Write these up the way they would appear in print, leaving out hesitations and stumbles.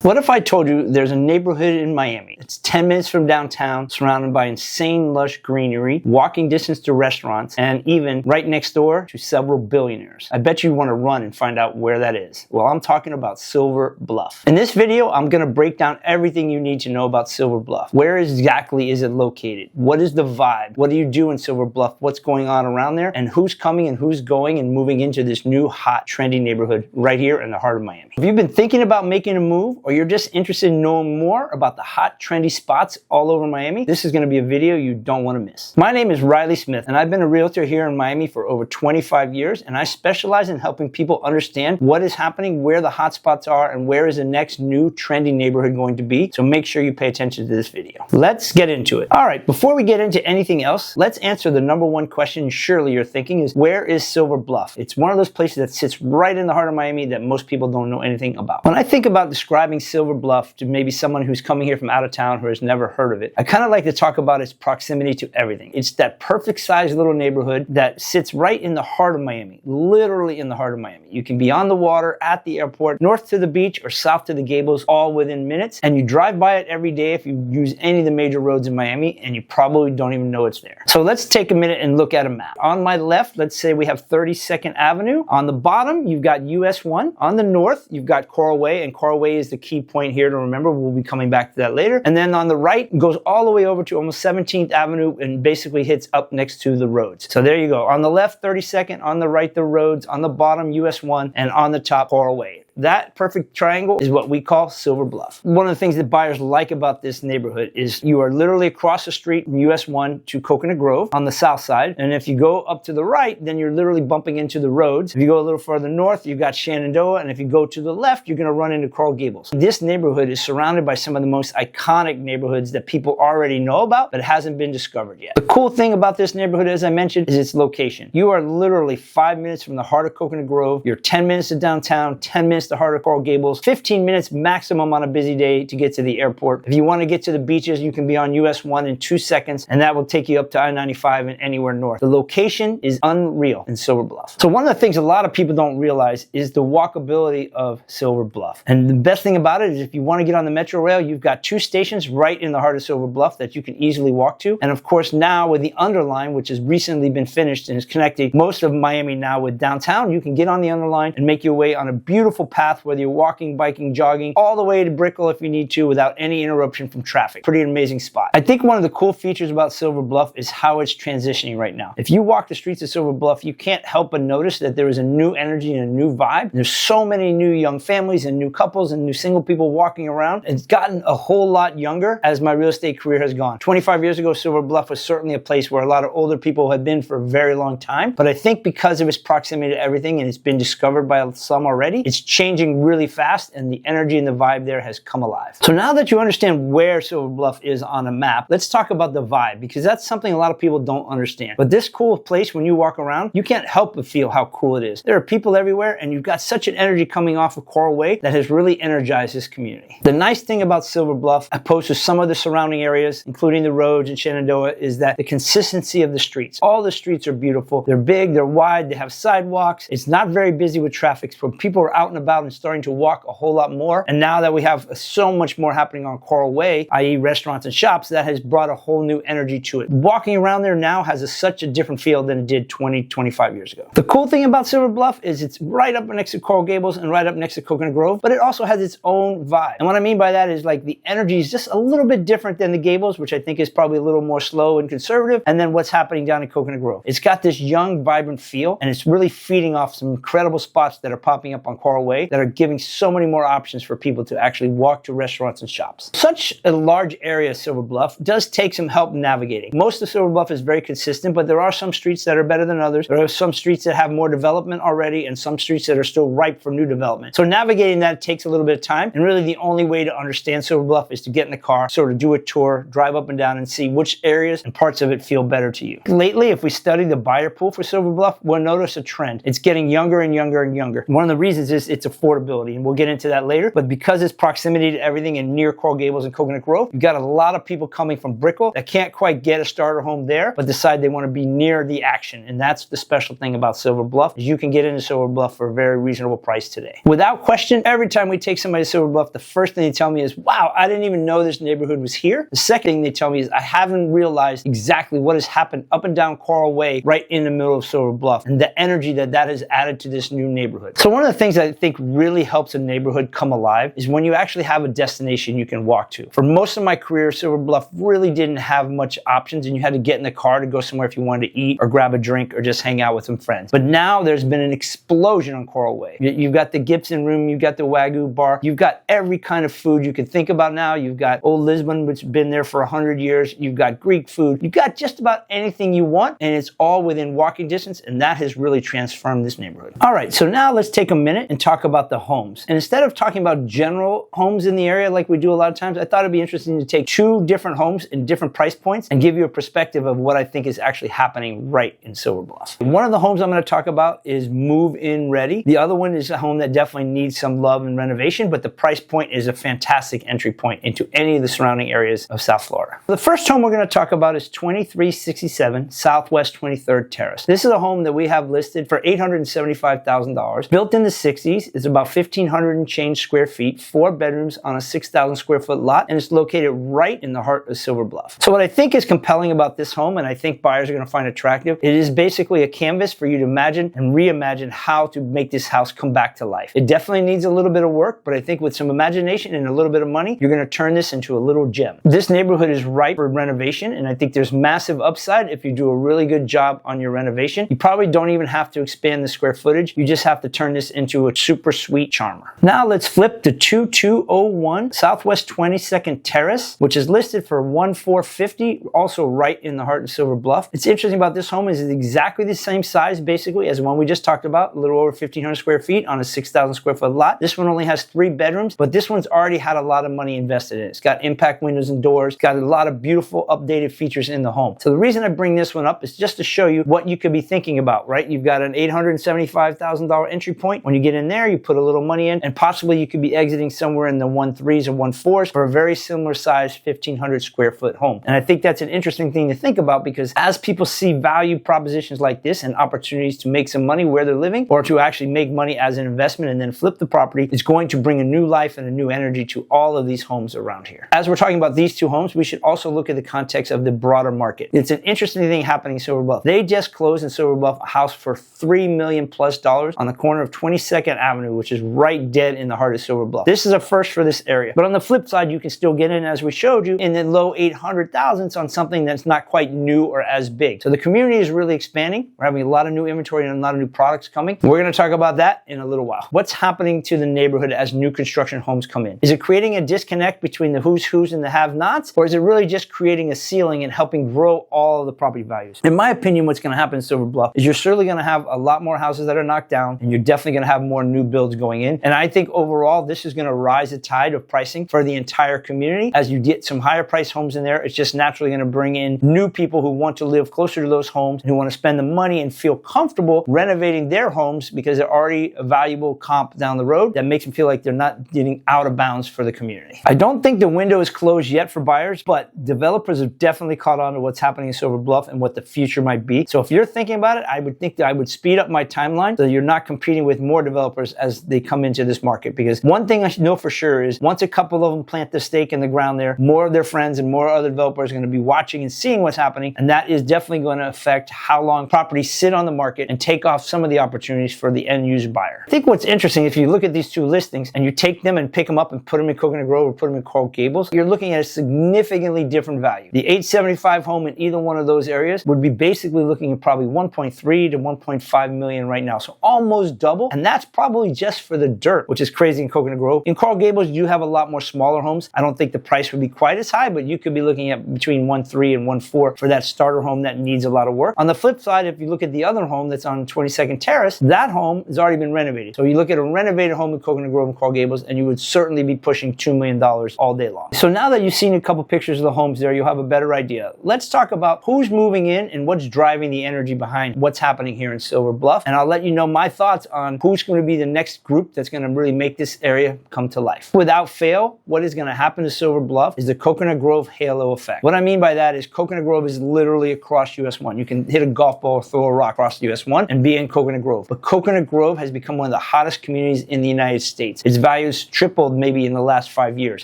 What if I told you there's a neighborhood in Miami? It's 10 minutes from downtown, surrounded by insane lush greenery, walking distance to restaurants, and even right next door to several billionaires. I bet you want to run and find out where that is. Well, I'm talking about Silver Bluff. In this video, I'm going to break down everything you need to know about Silver Bluff. Where exactly is it located? What is the vibe? What do you do in Silver Bluff? What's going on around there? And who's coming and who's going and moving into this new, hot, trendy neighborhood right here in the heart of Miami? If you've been thinking about making a move, or you're just interested in knowing more about the hot, trendy spots all over Miami, this is going to be a video you don't want to miss. My name is Riley Smith, and I've been a realtor here in Miami for over 25 years, and I specialize in helping people understand what is happening, where the hot spots are, and where is the next new, trendy neighborhood going to be, so make sure you pay attention to this video. Let's get into it. All right, before we get into anything else, let's answer the number one question surely you're thinking is, where is Silver Bluff? It's one of those places that sits right in the heart of Miami that most people don't know anything about. When I think about describing Silver Bluff to maybe someone who's coming here from out of town who has never heard of it, I kind of like to talk about its proximity to everything. It's that perfect sized little neighborhood that sits right in the heart of Miami, literally in the heart of Miami. You can be on the water, at the airport, north to the beach, or south to the Gables, all within minutes, and you drive by it every day if you use any of the major roads in Miami, and you probably don't even know it's there. So let's take a minute and look at a map. On my left, let's say we have 32nd Avenue. On the bottom, you've got US 1. On the north, you've got Coral Way, and Coral Way is the key point here to remember. We'll be coming back to that later. And then on the right, it goes all the way over to almost 17th Avenue and basically hits up next to the roads. So there you go. On the left, 32nd. On the right, the roads. On the bottom, US 1. And on the top, Coral Way. That perfect triangle is what we call Silver Bluff. One of the things that buyers like about this neighborhood is you are literally across the street from US 1 to Coconut Grove on the south side. And if you go up to the right, then you're literally bumping into the roads. If you go a little further north, you've got Shenandoah. And if you go to the left, you're going to run into Coral Gables. This neighborhood is surrounded by some of the most iconic neighborhoods that people already know about, but hasn't been discovered yet. The cool thing about this neighborhood, as I mentioned, is its location. You are literally 5 minutes from the heart of Coconut Grove. You're 10 minutes to downtown, 10 minutes to the heart of Coral Gables, 15 minutes maximum on a busy day to get to the airport. If you want to get to the beaches, you can be on US 1 in 2 seconds, and that will take you up to I-95 and anywhere north. The location is unreal in Silver Bluff. So one of the things a lot of people don't realize is the walkability of Silver Bluff. And the best thing about it is if you want to get on the Metro Rail, you've got 2 stations right in the heart of Silver Bluff that you can easily walk to. And of course, now with the Underline, which has recently been finished and is connecting most of Miami now with downtown, you can get on the Underline and make your way on a beautiful path, whether you're walking, biking, jogging, all the way to Brickell if you need to without any interruption from traffic. Pretty amazing spot. I think one of the cool features about Silver Bluff is how it's transitioning right now. If you walk the streets of Silver Bluff, you can't help but notice that there is a new energy and a new vibe. There's so many new young families and new couples and new single people walking around. It's gotten a whole lot younger as my real estate career has gone. 25 years ago, Silver Bluff was certainly a place where a lot of older people had been for a very long time. But I think because of its proximity to everything and it's been discovered by some already, it's changing really fast and the energy and the vibe there has come alive. So now that you understand where Silver Bluff is on a map, let's talk about the vibe, because that's something a lot of people don't understand. But this cool place, when you walk around, you can't help but feel how cool it is. There are people everywhere, and you've got such an energy coming off of Coral Way that has really energized this community. The nice thing about Silver Bluff, opposed to some of the surrounding areas, including the roads and Shenandoah, is that the consistency of the streets. All the streets are beautiful. They're big, they're wide, they have sidewalks. It's not very busy with traffic, so people are out and about and starting to walk a whole lot more. And now that we have so much more happening on Coral Way, i.e. restaurants and shops, that has brought a whole new energy to it. Walking around there now has such a different feel than it did 25 years ago. The cool thing about Silver Bluff is it's right up next to Coral Gables and right up next to Coconut Grove, but it also has its own vibe. And what I mean by that is like the energy is just a little bit different than the Gables, which I think is probably a little more slow and conservative, and then what's happening down in Coconut Grove. It's got this young, vibrant feel, and it's really feeding off some incredible spots that are popping up on Coral Way that are giving so many more options for people to actually walk to restaurants and shops. Such a large area, Silver Bluff, does take some help navigating. Most of Silver Bluff is very consistent, but there are some streets that are better than others. There are some streets that have more development already and some streets that are still ripe for new development. So navigating that takes a little bit of time, and really the only way to understand Silver Bluff is to get in the car, sort of do a tour, drive up and down and see which areas and parts of it feel better to you. Lately, if we study the buyer pool for Silver Bluff, we'll notice a trend. It's getting younger and younger and younger. One of the reasons is it's affordability, and we'll get into that later. But because it's proximity to everything and near Coral Gables and Coconut Grove, you've got a lot of people coming from Brickell that can't quite get a starter home there, but decide they want to be near the action. And that's the special thing about Silver Bluff, is you can get into Silver Bluff for a very reasonable price today. Without question, every time we take somebody to Silver Bluff, the first thing they tell me is, wow, I didn't even know this neighborhood was here. The second thing they tell me is, I haven't realized exactly what has happened up and down Coral Way right in the middle of Silver Bluff, and the energy that has added to this new neighborhood. So one of the things that I think really helps a neighborhood come alive is when you actually have a destination you can walk to. For most of my career, Silver Bluff really didn't have much options, and you had to get in the car to go somewhere if you wanted to eat or grab a drink or just hang out with some friends. But now there's been an explosion on Coral Way. You've got the Gibson Room, you've got the Wagyu Bar, you've got every kind of food you can think about now. You've got Old Lisbon, which has been there for 100 years. You've got Greek food. You've got just about anything you want, and it's all within walking distance, and that has really transformed this neighborhood. All right, so now let's take a minute and talk about the homes. And instead of talking about general homes in the area like we do a lot of times, I thought it'd be interesting to take two different homes in different price points and give you a perspective of what I think is actually happening right in Silver Bluff. One of the homes I'm going to talk about is move-in ready. The other one is a home that definitely needs some love and renovation, but the price point is a fantastic entry point into any of the surrounding areas of South Florida. The first home we're going to talk about is 2367 Southwest 23rd Terrace. This is a home that we have listed for $875,000. Built in the 60s, it's about 1,500 and change square feet, 4 bedrooms on a 6,000 square foot lot, and it's located right in the heart of Silver Bluff. So what I think is compelling about this home, and I think buyers are going to find attractive, it is basically a canvas for you to imagine and reimagine how to make this house come back to life. It definitely needs a little bit of work, but I think with some imagination and a little bit of money, you're going to turn this into a little gem. This neighborhood is ripe for renovation, and I think there's massive upside if you do a really good job on your renovation. You probably don't even have to expand the square footage. You just have to turn this into a super sweet charmer. Now let's flip to 2201 Southwest 22nd Terrace, which is listed for $1,450, also right in the heart of Silver Bluff. It's interesting about this home is it's exactly the same size basically as the one we just talked about, a little over 1,500 square feet on a 6,000 square foot lot. This one only has 3 bedrooms, but this one's already had a lot of money invested in it. It's got impact windows and doors, got a lot of beautiful updated features in the home. So the reason I bring this one up is just to show you what you could be thinking about, right? You've got an $875,000 entry point. When you get in there, you put a little money in, and possibly you could be exiting somewhere in the 1.3s or 1.4s for a very similar size 1,500 square foot home. And I think that's an interesting thing to think about, because as people see value propositions like this and opportunities to make some money where they're living, or to actually make money as an investment and then flip the property, it's going to bring a new life and a new energy to all of these homes around here. As we're talking about these two homes, we should also look at the context of the broader market. It's an interesting thing happening in Silver Bluff. They just closed in Silver Bluff a house for $3 million plus on the corner of 22nd Avenue, which is right dead in the heart of Silver Bluff. This is a first for this area. But on the flip side, you can still get in, as we showed you, in the low 800,000s on something that's not quite new or as big. So the community is really expanding. We're having a lot of new inventory and a lot of new products coming. We're going to talk about that in a little while. What's happening to the neighborhood as new construction homes come in? Is it creating a disconnect between the who's who's and the have-nots? Or is it really just creating a ceiling and helping grow all of the property values? In my opinion, what's going to happen in Silver Bluff is you're certainly going to have a lot more houses that are knocked down, and you're definitely going to have more new builds going in. And I think overall, this is going to rise the tide of pricing for the entire community. As you get some higher price homes in there, it's just naturally going to bring in new people who want to live closer to those homes and who want to spend the money and feel comfortable renovating their homes because they're already a valuable comp down the road that makes them feel like they're not getting out of bounds for the community. I don't think the window is closed yet for buyers, but developers have definitely caught on to what's happening in Silver Bluff and what the future might be. So if you're thinking about it, I would think that I would speed up my timeline so you're not competing with more developers as they come into this market. Because one thing I know for sure is once a couple of them plant the stake in the ground there, more of their friends and more other developers are going to be watching and seeing what's happening. And that is definitely going to affect how long properties sit on the market and take off some of the opportunities for the end user buyer. I think what's interesting, if you look at these two listings and you take them and pick them up and put them in Coconut Grove or put them in Coral Gables, you're looking at a significantly different value. The 875 home in either one of those areas would be basically looking at probably 1.3 to 1.5 million right now. So almost double. And that's probably just for the dirt, which is crazy in Coconut Grove. In Coral Gables, you have a lot more smaller homes. I don't think the price would be quite as high, but you could be looking at between 1.3 and 1.4 for that starter home that needs a lot of work. On the flip side, if you look at the other home that's on 22nd Terrace, that home has already been renovated. So you look at a renovated home in Coconut Grove and Coral Gables, and you would certainly be pushing $2 million all day long. So now that you've seen a couple pictures of the homes there, you'll have a better idea. Let's talk about who's moving in and what's driving the energy behind what's happening here in Silver Bluff. And I'll let you know my thoughts on who's going to be the next group that's going to really make this area come to life. Without fail, what is going to happen to Silver Bluff is the Coconut Grove halo effect. What I mean by that is Coconut Grove is literally across US 1. You can hit a golf ball or throw a rock across US 1 and be in Coconut Grove. But Coconut Grove has become one of the hottest communities in the United States. Its values tripled maybe in the last 5 years.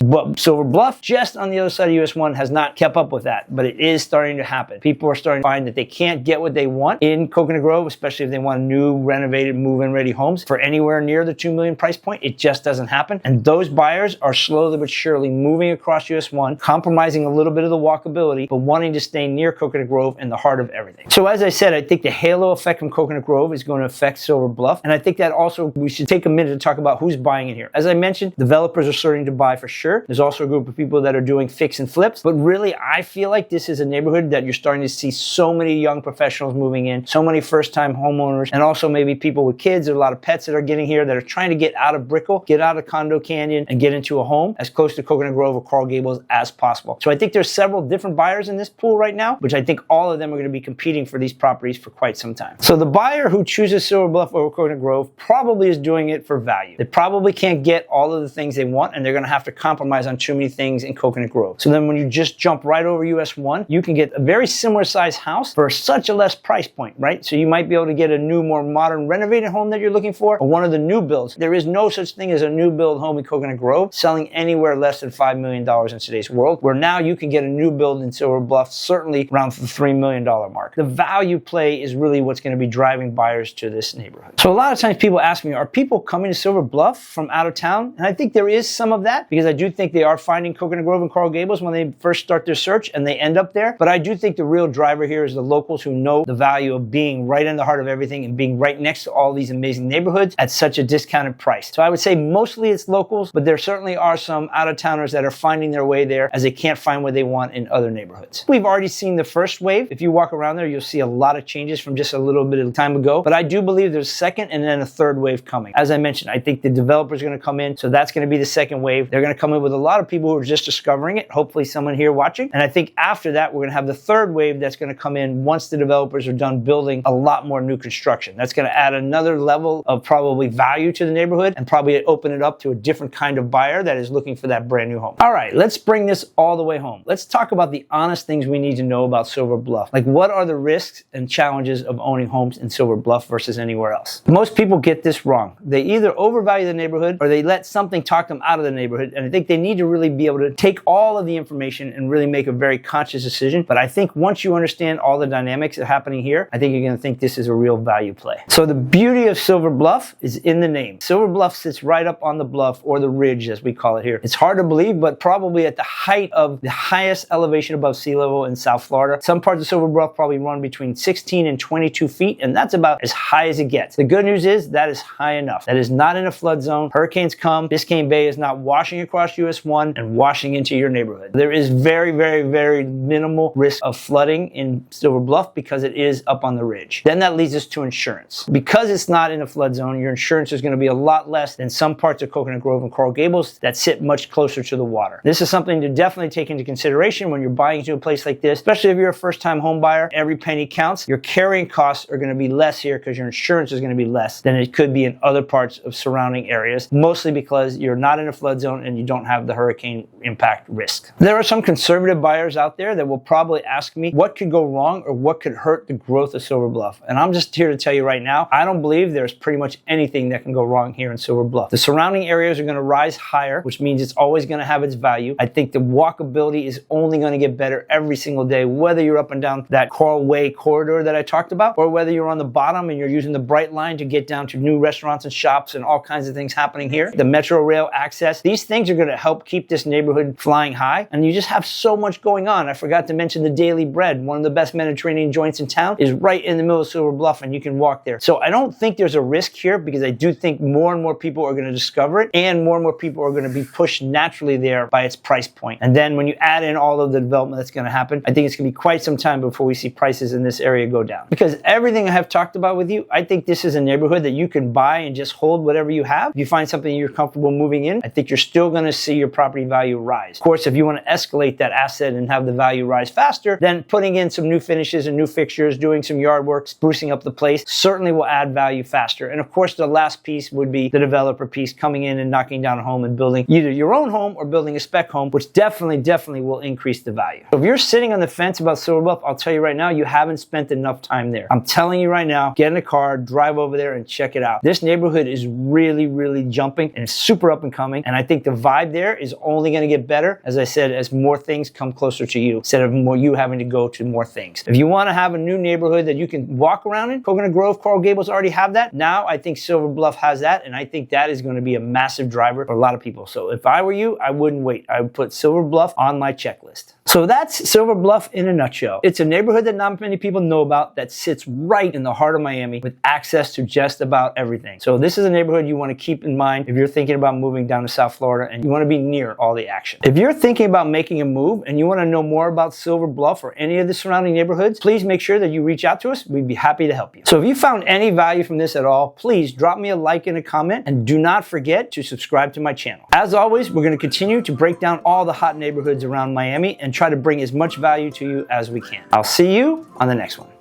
But Silver Bluff, just on the other side of US 1, has not kept up with that. But it is starting to happen. People are starting to find that they can't get what they want in Coconut Grove, especially if they want new, renovated, move-in ready homes for anywhere near the $2 million price point. It just doesn't happen. And those buyers are slowly but surely moving across US 1, compromising a little bit of the walkability, but wanting to stay near Coconut Grove in the heart of everything. So as I said, I think the halo effect from Coconut Grove is going to affect Silver Bluff. And I think that also we should take a minute to talk about who's buying in here. As I mentioned, developers are starting to buy for sure. There's also a group of people that are doing fix and flips. But really, I feel like this is a neighborhood that you're starting to see so many young professionals moving in, so many first-time homeowners, and also maybe people with kids. There are a lot of pets that are getting here that are trying to get out of Brickell, get out of Condo Canyon, and get into a home as close to Coconut Grove or Coral Gables as possible. So I think there's several different buyers in this pool right now, which I think all of them are going to be competing for these properties for quite some time. So the buyer who chooses Silver Bluff over Coconut Grove probably is doing it for value. They probably can't get all of the things they want, and they're going to have to compromise on too many things in Coconut Grove. So then when you just jump right over US 1, you can get a very similar size house for such a less price point, right? So you might be able to get a new, more modern renovated home that you're looking for, or one of the new builds. There is no such thing as a new build home in Coconut Grove selling anywhere less than $5 million in today's world, where now you can get a new build in Silver Bluff certainly around the $3 million mark. The value play is really what's going to be driving buyers to this neighborhood. So a lot of times people ask me, are people coming to Silver Bluff from out of town? And I think there is some of that, because I do think they are finding Coconut Grove and Coral Gables when they first start their search and they end up there. But I do think the real driver here is the locals who know the value of being right in the heart of everything and being right next to all these amazing neighborhoods at such a discounted price. So I would say mostly it's locals, but there certainly are some out-of-towners that are finding their way there as they can't find what they want in other neighborhoods. We've already seen the first wave. If you walk around there, you'll see a lot of changes from just a little bit of time ago. But I do believe there's a second and then a third wave coming. As I mentioned, I think the developers are going to come in, so that's going to be the second wave. They're going to come in with a lot of people who are just discovering it, hopefully someone here watching. And I think after that, we're going to have the third wave that's going to come in once the developers are done building a lot more new construction. That's going to add another level of probably value to the neighborhood and probably open it up to a different kind of buyer that is looking for that brand new home. All right, let's bring this all the way home. Let's talk about the honest things we need to know about Silver Bluff. Like, what are the risks and challenges of owning homes in Silver Bluff versus anywhere else? Most people get this wrong. They either overvalue the neighborhood or they let something talk them out of the neighborhood. And I think they need to really be able to take all of the information and really make a very conscious decision. But I think once you understand all the dynamics that are happening here, I think you're going to think this is a real value play. So the beauty of Silver Bluff is in the name. Silver Bluff sits right up on the bluff, or the ridge as we call it here. It's hard to believe, but probably at the height of the highest elevation above sea level in South Florida. Some parts of Silver Bluff probably run between 16 and 22 feet, and that's about as high as it gets. The good news is that is high enough. That is not in a flood zone. Hurricanes come. Biscayne Bay is not washing across US 1 and washing into your neighborhood. There is very, very, very minimal risk of flooding in Silver Bluff because it is up on the ridge. Then that leads us to insurance. Because it's not in a flood zone, your insurance is going to be a lot less than some parts of Coconut Grove and Coral Gables that sit much closer to the water. This is something to definitely take into consideration when you're buying into a place like this, especially if you're a first-time home buyer. Every penny counts. Your carrying costs are going to be less here because your insurance is going to be less than it could be in other parts of surrounding areas, mostly because you're not in a flood zone and you don't have the hurricane impact risk. There are some conservative buyers out there that will probably ask me what could go wrong or what could hurt the growth of Silver Bluff. And I'm just here to tell you right now, I don't believe there's pretty much anything that can go wrong here in Silver Bluff. The surrounding areas are going to rise higher, which means it's always going to have its value. I think the walkability is only going to get better every single day, whether you're up and down that Coral Way corridor that I talked about, or whether you're on the bottom and you're using the Bright Line to get down to new restaurants and shops and all kinds of things happening here. The Metro Rail access, these things are going to help keep this neighborhood flying high, and you just have so much going on. I forgot to mention the Daily Bread, one of the best Mediterranean joints in town, is right in the middle of Silver Bluff, and you can walk there. So I don't think there's a risk here, because I do think more and more people are going to discover it, and more people are going to be pushed naturally there by its price point. And then when you add in all of the development that's going to happen, I think it's going to be quite some time before we see prices in this area go down. Because everything I have talked about with you, I think this is a neighborhood that you can buy and just hold whatever you have. If you find something you're comfortable moving in, I think you're still going to see your property value rise. Of course, if you want to escalate that asset and have the value rise faster, then putting in some new finishes and new fixtures, doing some yard work, sprucing up the place, certainly will add value faster. And of course, the last last piece would be the developer piece, coming in and knocking down a home and building either your own home or building a spec home, which definitely will increase the value. So if you're sitting on the fence about Silver Bluff, I'll tell you right now, you haven't spent enough time there. I'm telling you right now, get in a car, drive over there and check it out. This neighborhood is really jumping and it's super up and coming. And I think the vibe there is only going to get better, as I said, as more things come closer to you instead of more you having to go to more things. If you want to have a new neighborhood that you can walk around in, Coconut Grove, Coral Gables already have that. Now I think Silver Bluff has that, and I think that is going to be a massive driver for a lot of people. So if I were you, I wouldn't wait. I would put Silver Bluff on my checklist. So that's Silver Bluff in a nutshell. It's a neighborhood that not many people know about that sits right in the heart of Miami with access to just about everything. So this is a neighborhood you want to keep in mind if you're thinking about moving down to South Florida and you want to be near all the action. If you're thinking about making a move and you want to know more about Silver Bluff or any of the surrounding neighborhoods, please make sure that you reach out to us. We'd be happy to help you. So if you found any value from this at all, please drop me a like and a comment, and do not forget to subscribe to my channel. As always, we're going to continue to break down all the hot neighborhoods around Miami and try to bring as much value to you as we can. I'll see you on the next one.